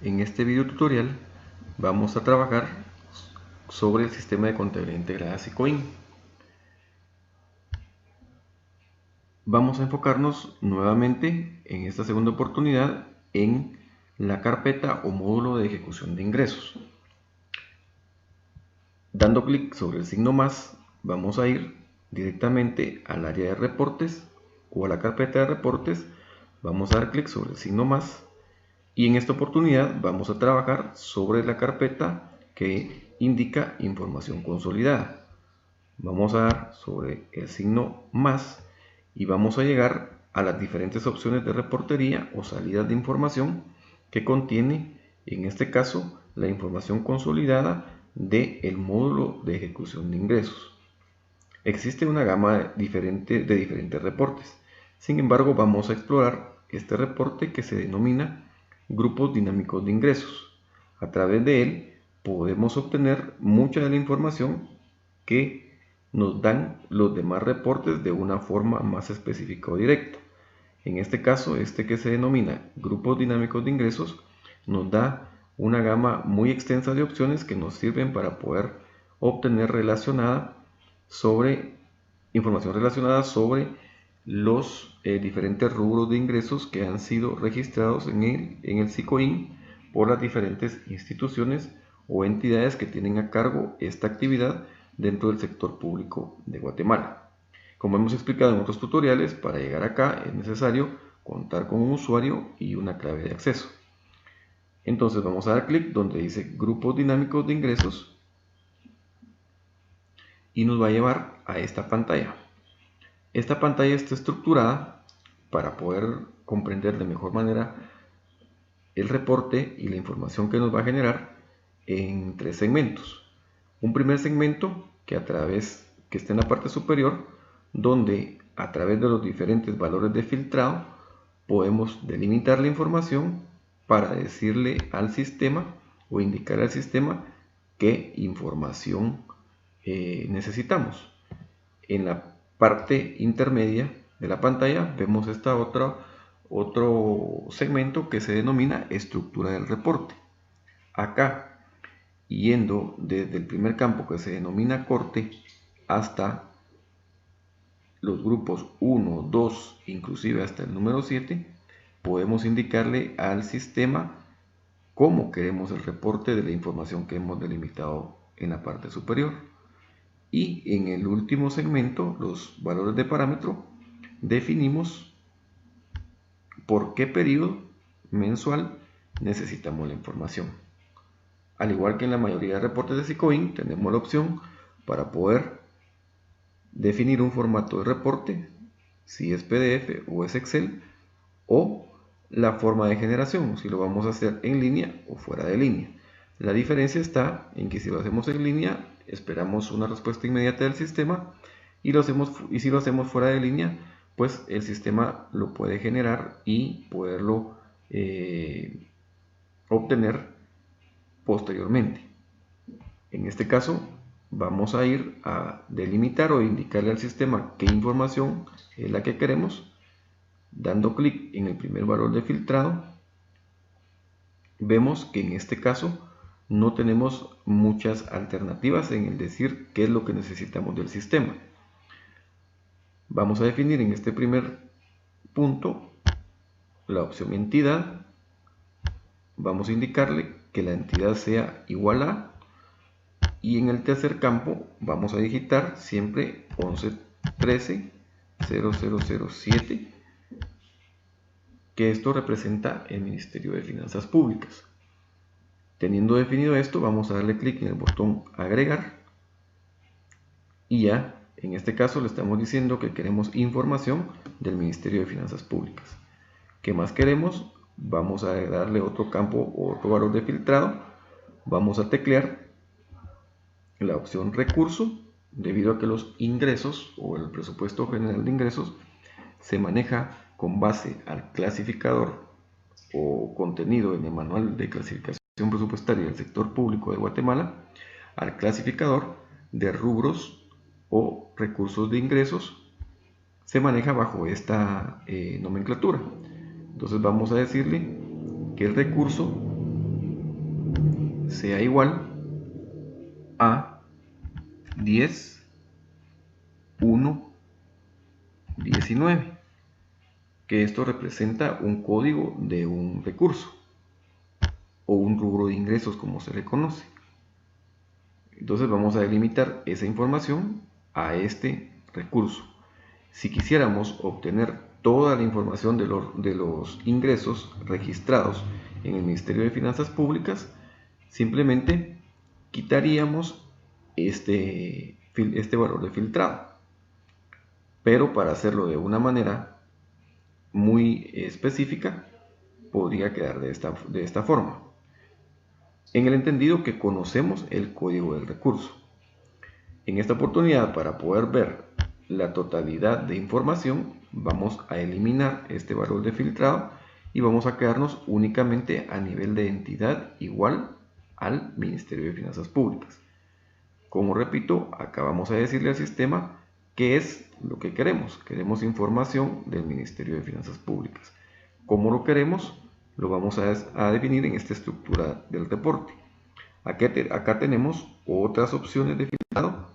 En este video tutorial vamos a trabajar sobre el sistema de contabilidad integrada SICOIN. Vamos a enfocarnos nuevamente en esta segunda oportunidad en la carpeta o módulo de ejecución de ingresos. Dando clic sobre el signo más, vamos a ir directamente al área de reportes o a la carpeta de reportes. Vamos a dar clic sobre el signo más y en esta oportunidad vamos a trabajar sobre la carpeta que indica información consolidada. Vamos a dar sobre el signo más y vamos a llegar a las diferentes opciones de reportería o salidas de información que contiene, en este caso, la información consolidada del módulo de ejecución de ingresos. Existe una gama de diferentes reportes. Sin embargo, vamos a explorar este reporte que se denomina grupos dinámicos de ingresos. A través de él podemos obtener mucha de la información que nos dan los demás reportes de una forma más específica o directa. En este caso, este que se denomina grupos dinámicos de ingresos nos da una gama muy extensa de opciones que nos sirven para poder obtener información relacionada sobre los diferentes rubros de ingresos que han sido registrados en el SICOIN por las diferentes instituciones o entidades que tienen a cargo esta actividad dentro del sector público de Guatemala. Como hemos explicado en otros tutoriales, para llegar acá es necesario contar con un usuario y una clave de acceso. Entonces vamos a dar clic donde dice grupos dinámicos de ingresos y nos va a llevar a esta pantalla. Esta pantalla está estructurada para poder comprender de mejor manera el reporte y la información que nos va a generar en tres segmentos. Un primer segmento que está en la parte superior, donde a través de los diferentes valores de filtrado podemos delimitar la información para decirle al sistema o indicar al sistema qué información necesitamos. En la parte intermedia de la pantalla vemos otro segmento que se denomina estructura del reporte. Acá, yendo desde el primer campo que se denomina corte hasta los grupos 1, 2, inclusive hasta el número 7, podemos indicarle al sistema cómo queremos el reporte de la información que hemos delimitado en la parte superior. Y en el último segmento, los valores de parámetro, definimos por qué periodo mensual necesitamos la información. Al igual que en la mayoría de reportes de SICOIN, tenemos la opción para poder definir un formato de reporte, si es PDF o es Excel, o la forma de generación, si lo vamos a hacer en línea o fuera de línea. La diferencia está en que si lo hacemos en línea, esperamos una respuesta inmediata del sistema y si lo hacemos fuera de línea, pues el sistema lo puede generar y poderlo obtener posteriormente. En este caso, vamos a ir a delimitar o indicarle al sistema qué información es la que queremos. Dando clic en el primer valor de filtrado, vemos que en este caso no tenemos muchas alternativas en el decir qué es lo que necesitamos del sistema. Vamos a definir en este primer punto la opción entidad. Vamos a indicarle que la entidad sea igual a, y en el tercer campo vamos a digitar siempre 11130007, que esto representa el Ministerio de Finanzas Públicas. Teniendo definido esto, vamos a darle clic en el botón agregar y ya en este caso le estamos diciendo que queremos información del Ministerio de Finanzas Públicas. ¿Qué más queremos? Vamos a darle otro campo o otro valor de filtrado. Vamos a teclear la opción recurso, debido a que los ingresos o el presupuesto general de ingresos se maneja con base al clasificador o contenido en el manual de clasificación presupuestaria del sector público de Guatemala, al clasificador de rubros o recursos de ingresos se maneja bajo esta nomenclatura. Entonces vamos a decirle que el recurso sea igual a 10, 1, 19, que esto representa un código de un recurso o un rubro de ingresos, como se le conoce. Entonces vamos a delimitar esa información a este recurso. Si quisiéramos obtener toda la información de los ingresos registrados en el Ministerio de Finanzas Públicas, simplemente quitaríamos este valor de filtrado. Pero para hacerlo de una manera muy específica, podría quedar de esta forma, en el entendido que conocemos el código del recurso. En esta oportunidad, para poder ver la totalidad de información, vamos a eliminar este valor de filtrado y vamos a quedarnos únicamente a nivel de entidad igual al Ministerio de Finanzas Públicas. Como repito, acá vamos a decirle al sistema qué es lo que queremos. Queremos información del Ministerio de Finanzas Públicas. ¿Cómo lo queremos? Lo vamos a definir en esta estructura del reporte. Acá tenemos otras opciones de filtrado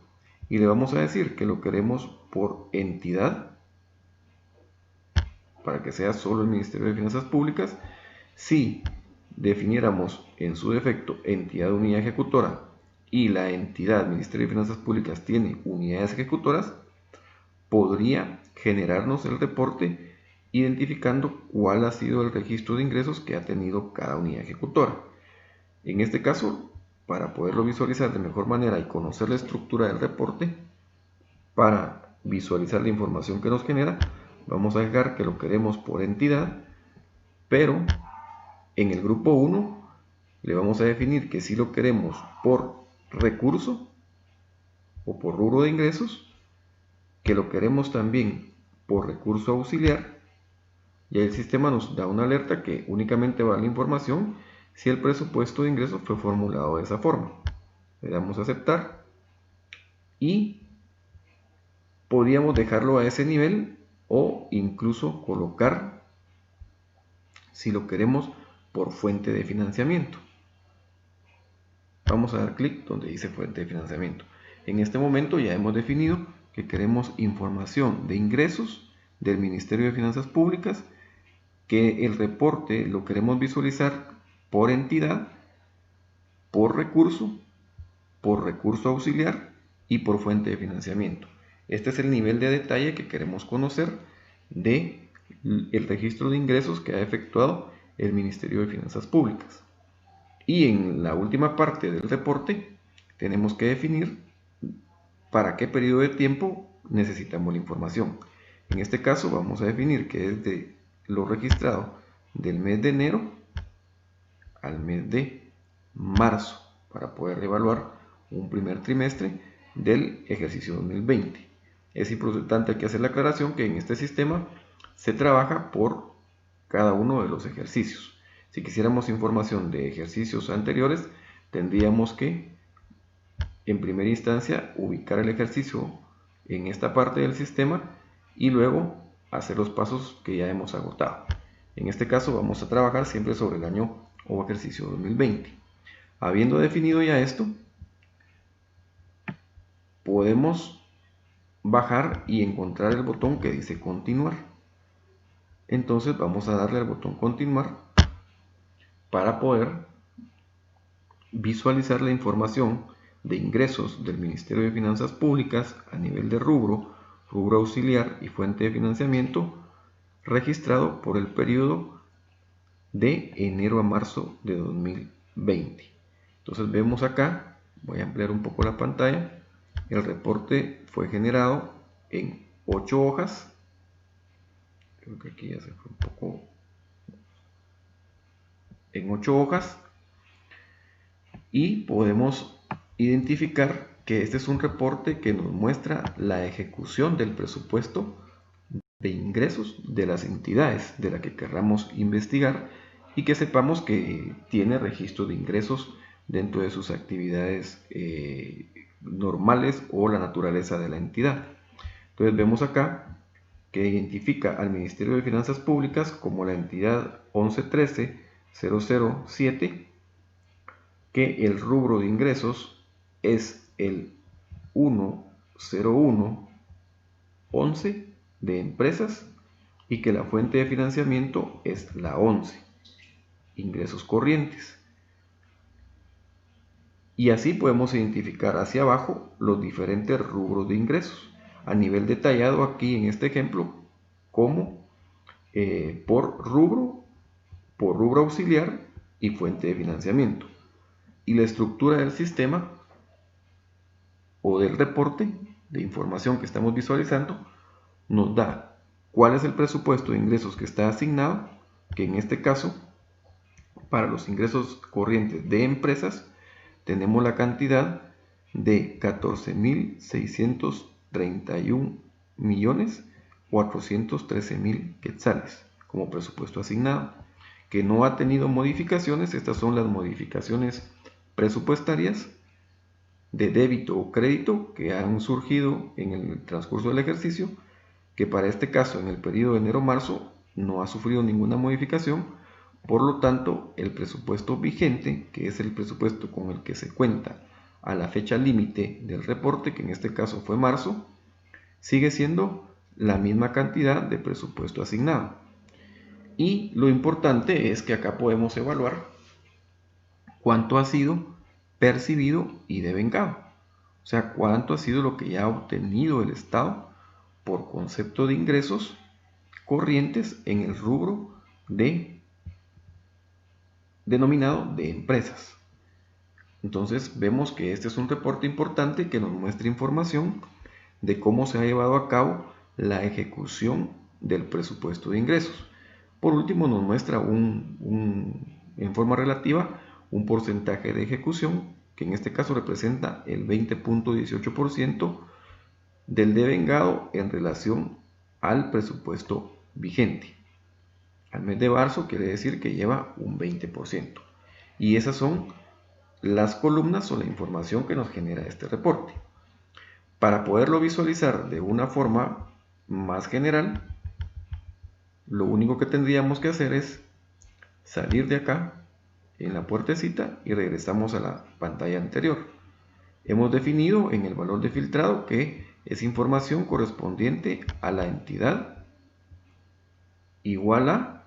y le vamos a decir que lo queremos por entidad, para que sea solo el Ministerio de Finanzas Públicas. Si definiéramos en su defecto entidad unidad ejecutora y la entidad Ministerio de Finanzas Públicas tiene unidades ejecutoras, podría generarnos el reporte identificando cuál ha sido el registro de ingresos que ha tenido cada unidad ejecutora. En este caso, para poderlo visualizar de mejor manera y conocer la estructura del reporte, para visualizar la información que nos genera, vamos a dejar que lo queremos por entidad, pero en el grupo 1 le vamos a definir que si lo queremos por recurso o por rubro de ingresos, que lo queremos también por recurso auxiliar, y el sistema nos da una alerta que únicamente va a la información si el presupuesto de ingresos fue formulado de esa forma. Le damos a aceptar y podríamos dejarlo a ese nivel o incluso colocar, si lo queremos, por fuente de financiamiento. Vamos a dar clic donde dice fuente de financiamiento. En este momento ya hemos definido que queremos información de ingresos del Ministerio de Finanzas Públicas, que el reporte lo queremos visualizar por entidad, por recurso auxiliar y por fuente de financiamiento. Este es el nivel de detalle que queremos conocer del registro de ingresos que ha efectuado el Ministerio de Finanzas Públicas. Y en la última parte del reporte tenemos que definir para qué periodo de tiempo necesitamos la información. En este caso vamos a definir que es de lo registrado del mes de enero al mes de marzo para poder evaluar un primer trimestre del ejercicio 2020. Es importante aquí hacer la aclaración que en este sistema se trabaja por cada uno de los ejercicios. Si quisiéramos información de ejercicios anteriores, tendríamos que, en primera instancia, ubicar el ejercicio en esta parte del sistema y luego hacer los pasos que ya hemos agotado. En este caso vamos a trabajar siempre sobre el año o ejercicio 2020. Habiendo definido ya esto, podemos bajar y encontrar el botón que dice continuar. Entonces vamos a darle al botón continuar para poder visualizar la información de ingresos del Ministerio de Finanzas Públicas a nivel de rubro auxiliar y fuente de financiamiento registrado por el periodo de enero a marzo de 2020. Entonces vemos acá, voy a ampliar un poco la pantalla, el reporte fue generado en 8 hojas, creo que aquí ya se fue un poco, en 8 hojas, y podemos identificar que este es un reporte que nos muestra la ejecución del presupuesto de ingresos de las entidades de la que querramos investigar y que sepamos que tiene registro de ingresos dentro de sus actividades normales o la naturaleza de la entidad. Entonces vemos acá que identifica al Ministerio de Finanzas Públicas como la entidad 1113-007, que el rubro de ingresos es el 10111 de empresas y que la fuente de financiamiento es la 11, ingresos corrientes. Y así podemos identificar hacia abajo los diferentes rubros de ingresos a nivel detallado aquí en este ejemplo como por rubro auxiliar y fuente de financiamiento. Y la estructura del sistema o del reporte de información que estamos visualizando nos da cuál es el presupuesto de ingresos que está asignado, que en este caso para los ingresos corrientes de empresas tenemos la cantidad de 14.631.413.000 quetzales como presupuesto asignado, que no ha tenido modificaciones. Estas son las modificaciones presupuestarias de débito o crédito que han surgido en el transcurso del ejercicio, que para este caso en el periodo de enero-marzo no ha sufrido ninguna modificación. Por lo tanto, el presupuesto vigente, que es el presupuesto con el que se cuenta a la fecha límite del reporte, que en este caso fue marzo, sigue siendo la misma cantidad de presupuesto asignado. Y lo importante es que acá podemos evaluar cuánto ha sido percibido y devengado. O sea, cuánto ha sido lo que ya ha obtenido el Estado por concepto de ingresos corrientes en el rubro denominado de empresas. Entonces vemos que este es un reporte importante que nos muestra información de cómo se ha llevado a cabo la ejecución del presupuesto de ingresos. Por último, nos muestra en forma relativa un porcentaje de ejecución que en este caso representa el 20.18% del devengado en relación al presupuesto vigente. Al mes de marzo quiere decir que lleva un 20%. Y esas son las columnas o la información que nos genera este reporte. Para poderlo visualizar de una forma más general, lo único que tendríamos que hacer es salir de acá en la puertecita y regresamos a la pantalla anterior. Hemos definido en el valor de filtrado que es información correspondiente a la entidad igual a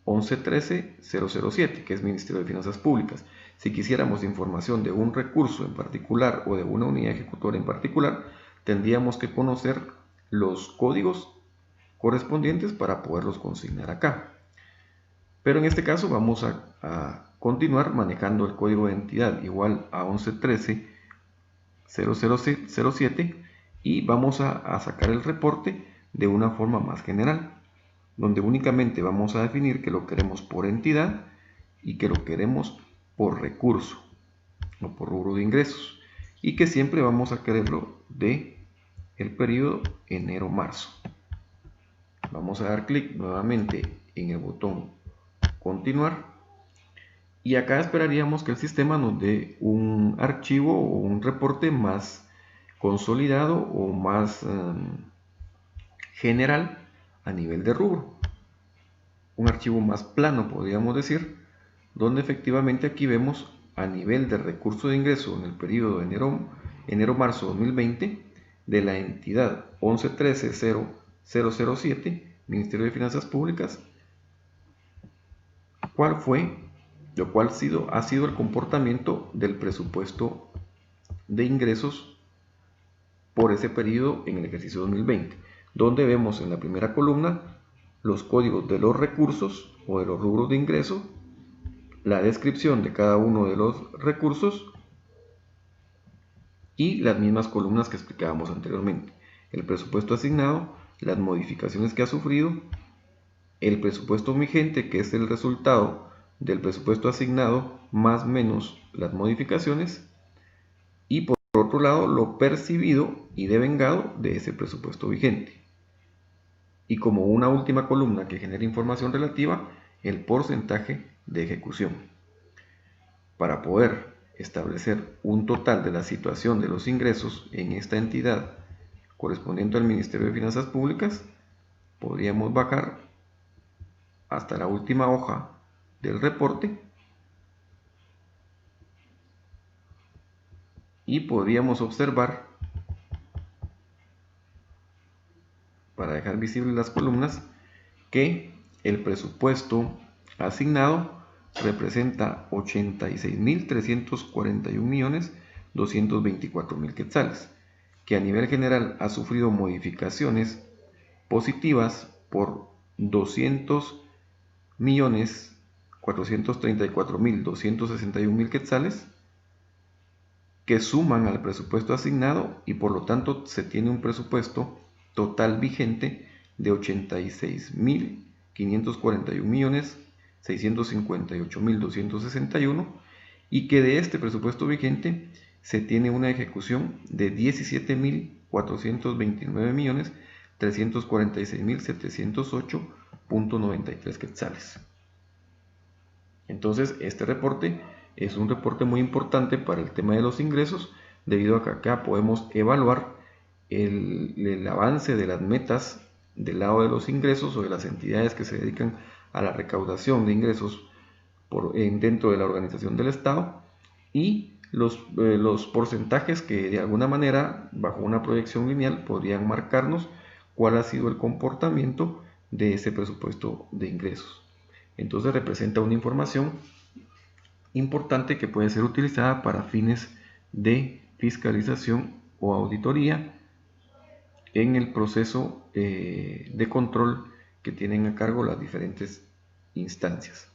1113.007, que es Ministerio de Finanzas Públicas. Si quisiéramos información de un recurso en particular o de una unidad ejecutora en particular, tendríamos que conocer los códigos correspondientes para poderlos consignar acá. Pero en este caso vamos a continuar manejando el código de entidad igual a 1113.007 y vamos a sacar el reporte de una forma más general, donde únicamente vamos a definir que lo queremos por entidad y que lo queremos por recurso o por rubro de ingresos, y que siempre vamos a quererlo de el periodo enero-marzo. Vamos a dar clic nuevamente en el botón continuar y acá esperaríamos que el sistema nos dé un archivo o un reporte más consolidado o más general a nivel de rubro, un archivo más plano podríamos decir, donde efectivamente aquí vemos a nivel de recurso de ingreso en el periodo de enero-marzo 2020 de la entidad 1113.007 Ministerio de Finanzas Públicas, cuál ha sido el comportamiento del presupuesto de ingresos por ese periodo en el ejercicio 2020, donde vemos en la primera columna los códigos de los recursos o de los rubros de ingreso, la descripción de cada uno de los recursos y las mismas columnas que explicábamos anteriormente. El presupuesto asignado, las modificaciones que ha sufrido, el presupuesto vigente, que es el resultado del presupuesto asignado más menos las modificaciones, y por otro lado lo percibido y devengado de ese presupuesto vigente. Y como una última columna que genera información relativa, el porcentaje de ejecución. Para poder establecer un total de la situación de los ingresos en esta entidad correspondiente al Ministerio de Finanzas Públicas, podríamos bajar hasta la última hoja del reporte y podríamos observar, para dejar visibles las columnas, que el presupuesto asignado representa 86.341.224.000 quetzales, que a nivel general ha sufrido modificaciones positivas por 200.434.261.000 quetzales, que suman al presupuesto asignado, y por lo tanto se tiene un presupuesto total vigente de 86.541.658.261, y que de este presupuesto vigente se tiene una ejecución de 17.426.346.708.93 quetzales. Entonces, este reporte es un reporte muy importante para el tema de los ingresos, debido a que acá podemos evaluar el avance de las metas del lado de los ingresos o de las entidades que se dedican a la recaudación de ingresos dentro de la organización del Estado, y los porcentajes que de alguna manera, bajo una proyección lineal, podrían marcarnos cuál ha sido el comportamiento de ese presupuesto de ingresos. Entonces representa una información importante que puede ser utilizada para fines de fiscalización o auditoría en el proceso de control que tienen a cargo las diferentes instancias.